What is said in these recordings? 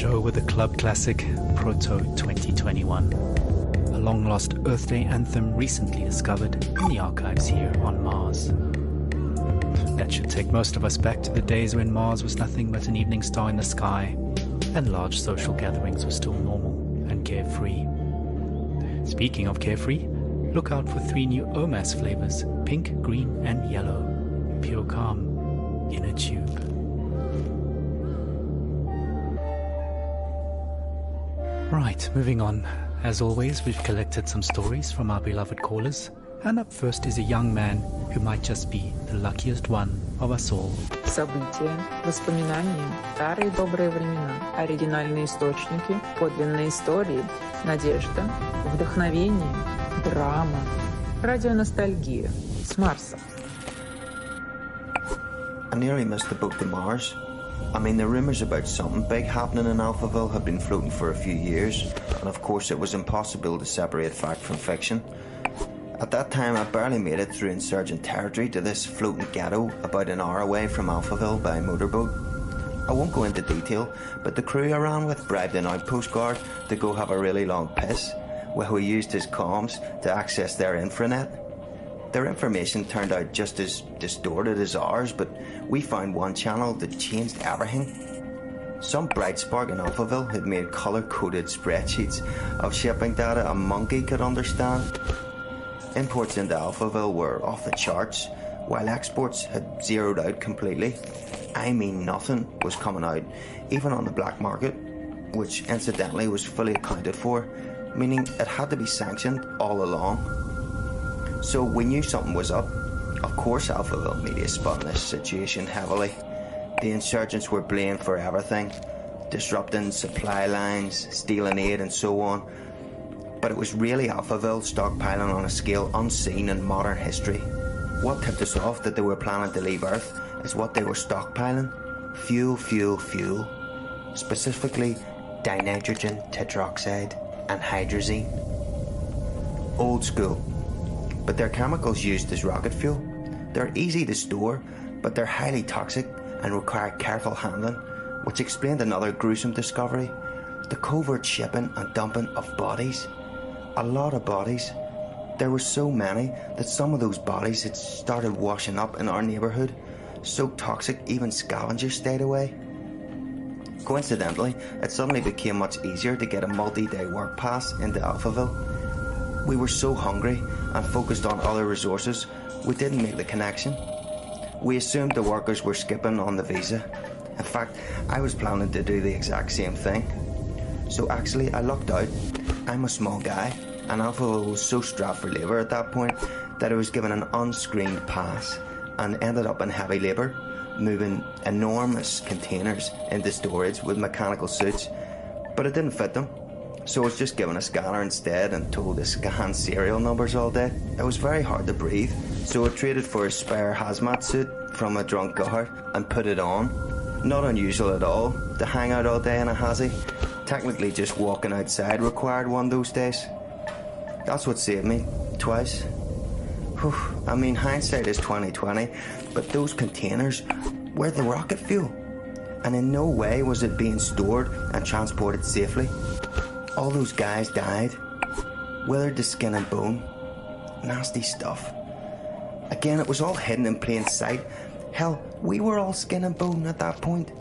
show with the club classic Proto 2021, a long-lost Earth Day anthem recently discovered in the archives here on Mars. That should take most of us back to the days when Mars was nothing but an evening star in the sky, and large social gatherings were still normal and carefree. Speaking of carefree, look out for 3 new OMAS flavors, pink, green and yellow. Pure calm in a tube. Right, moving on. As always, we've collected some stories from our beloved callers, and up first is a young man who might just be the luckiest one of us all. События, воспоминания, старые добрые времена, оригинальные источники, подлинные истории, надежда, вдохновение, драма, радионостальгия с Марса. I nearly missed the boat to Mars. I mean, the rumours about something big happening in Alphaville had been floating for a few years, and of course it was impossible to separate fact from fiction. At that time, I barely made it through insurgent territory to this floating ghetto about an hour away from Alphaville by motorboat. I won't go into detail, but the crew I ran with bribed an outpost guard to go have a really long piss, while we used his comms to access their infranet. Their information turned out just as distorted as ours, but we found one channel that changed everything. Some bright spark in Alphaville had made colour-coded spreadsheets of shipping data a monkey could understand. Imports into Alphaville were off the charts, while exports had zeroed out completely. I mean, nothing was coming out, even on the black market, which incidentally was fully accounted for, meaning it had to be sanctioned all along. So we knew something was up. Of course Alphaville media spun this situation heavily. The insurgents were blamed for everything, disrupting supply lines, stealing aid and so on. But it was really Alphaville stockpiling on a scale unseen in modern history. What tipped us off that they were planning to leave Earth is what they were stockpiling. Fuel, fuel, fuel. Specifically, dinitrogen tetroxide and hydrazine. Old school. But they're chemicals used as rocket fuel. They're easy to store, but they're highly toxic and require careful handling, which explained another gruesome discovery: the covert shipping and dumping of bodies. A lot of bodies. There were so many that some of those bodies had started washing up in our neighbourhood, so toxic even scavengers stayed away. Coincidentally, it suddenly became much easier to get a multi-day work pass into Alphaville. We were so hungry and focused on other resources, we didn't make the connection. We assumed the workers were skipping on the visa. In fact, I was planning to do the exact same thing. So actually, I lucked out. I'm a small guy, and Alphaville was so strapped for labour at that point that I was given an unscreened pass and ended up in heavy labour, moving enormous containers into storage with mechanical suits, but it didn't fit them. So I was just given a scanner instead and told to scan serial numbers all day. It was very hard to breathe, so I traded for a spare hazmat suit from a drunk guard and put it on. Not unusual at all to hang out all day in a hazy. Technically just walking outside required one those days. That's what saved me, twice. Whew. I mean, hindsight is 20/20, but those containers were the rocket fuel, and in no way was it being stored and transported safely. All those guys died, withered to skin and bone. Nasty stuff. Again, it was all hidden in plain sight. Hell, we were all skin and bone at that point.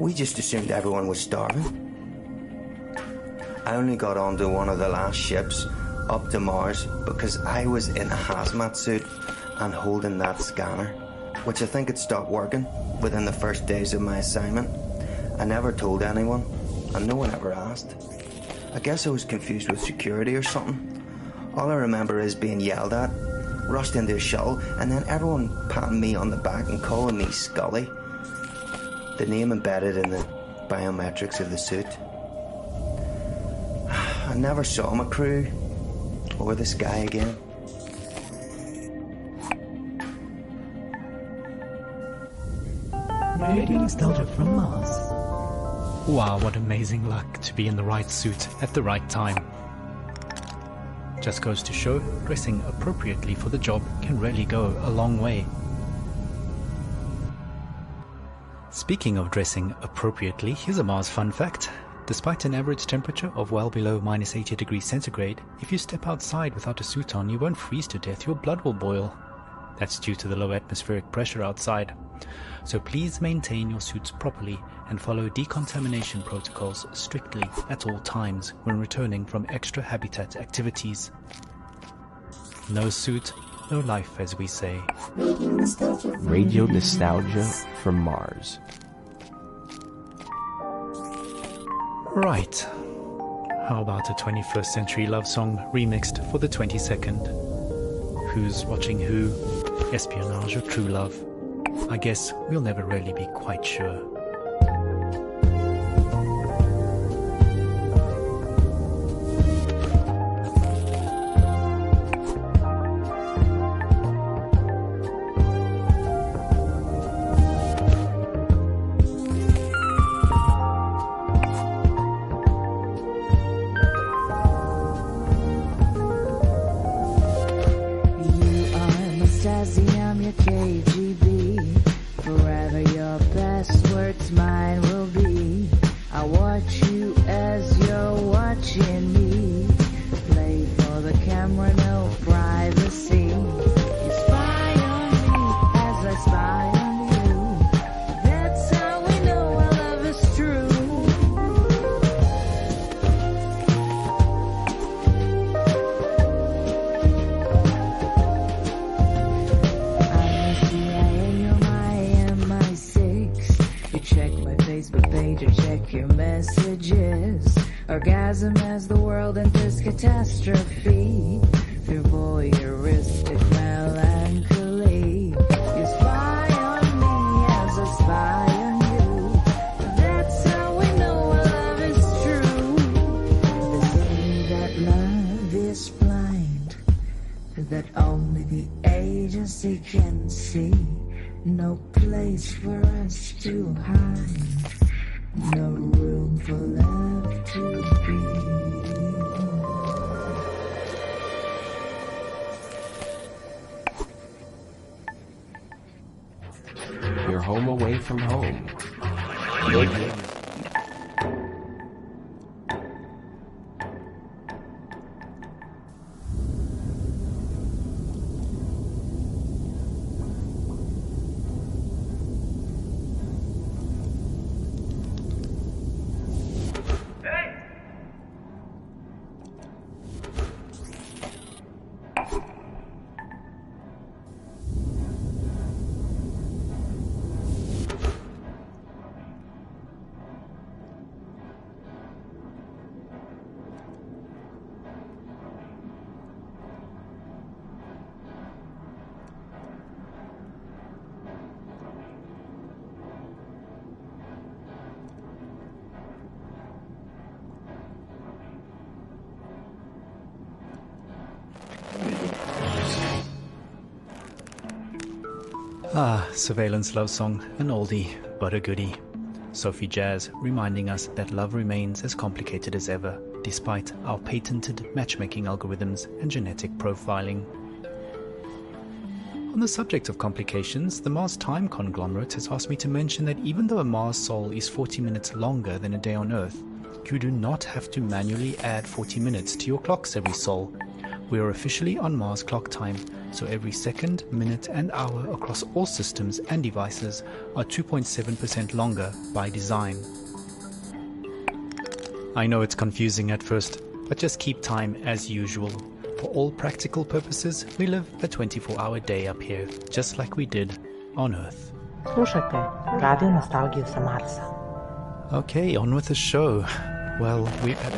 We just assumed everyone was starving. I only got onto one of the last ships up to Mars because I was in a hazmat suit and holding that scanner, which I think had stopped working within the first days of my assignment. I never told anyone, and no one ever asked. I guess I was confused with security or something. All I remember is being yelled at, rushed into a shuttle, and then everyone patting me on the back and calling me Scully, the name embedded in the biometrics of the suit. I never saw my crew or the sky again. Radio nostalgia from Mars. Wow, what amazing luck to be in the right suit at the right time. Just goes to show, dressing appropriately for the job can really go a long way. Speaking of dressing appropriately, here's a Mars fun fact. Despite an average temperature of well below minus 80 degrees centigrade, if you step outside without a suit on, you won't freeze to death, your blood will boil. That's due to the low atmospheric pressure outside. So please maintain your suits properly and follow decontamination protocols strictly at all times when returning from extra habitat activities. No suit, no life, as we say. Radio nostalgia from Mars. Right. How about a 21st century love song remixed for the 22nd? Who's watching who? Espionage or true love? I guess we'll never really be quite sure. Orgasm as the world enters catastrophe through voyeuristic melancholy. You spy on me as I spy on you. That's how we know our love is true. They say that love is blind, that only the agency can see. No place for us to hide. No room for love to be. You're home away from home. Ah, surveillance love song, an oldie, but a goodie. Sophie Jazz reminding us that love remains as complicated as ever, despite our patented matchmaking algorithms and genetic profiling. On the subject of complications, the Mars Time Conglomerate has asked me to mention that even though a Mars sol is 40 minutes longer than a day on Earth, you do not have to manually add 40 minutes to your clocks every sol. We are officially on Mars clock time, so every second, minute and hour across all systems and devices are 2.7% longer by design. I know it's confusing at first, but just keep time as usual. For all practical purposes, we live a 24-hour day up here, just like we did on Earth. Слушайте радио носталгiju sa Marsa. Okay, on with the show. Well, we've had...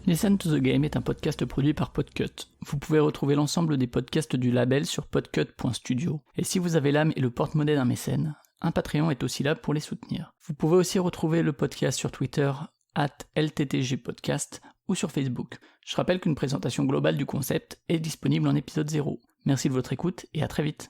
Listen to the Game est un podcast produit par Podcut. Vous pouvez retrouver l'ensemble des podcasts du label sur podcut.studio. Et si vous avez l'âme et le porte-monnaie d'un mécène, un Patreon est aussi là pour les soutenir. Vous pouvez aussi retrouver le podcast sur Twitter @LTTG podcast ou sur Facebook. Je rappelle qu'une présentation globale du concept est disponible en épisode 0. Merci de votre écoute et à très vite.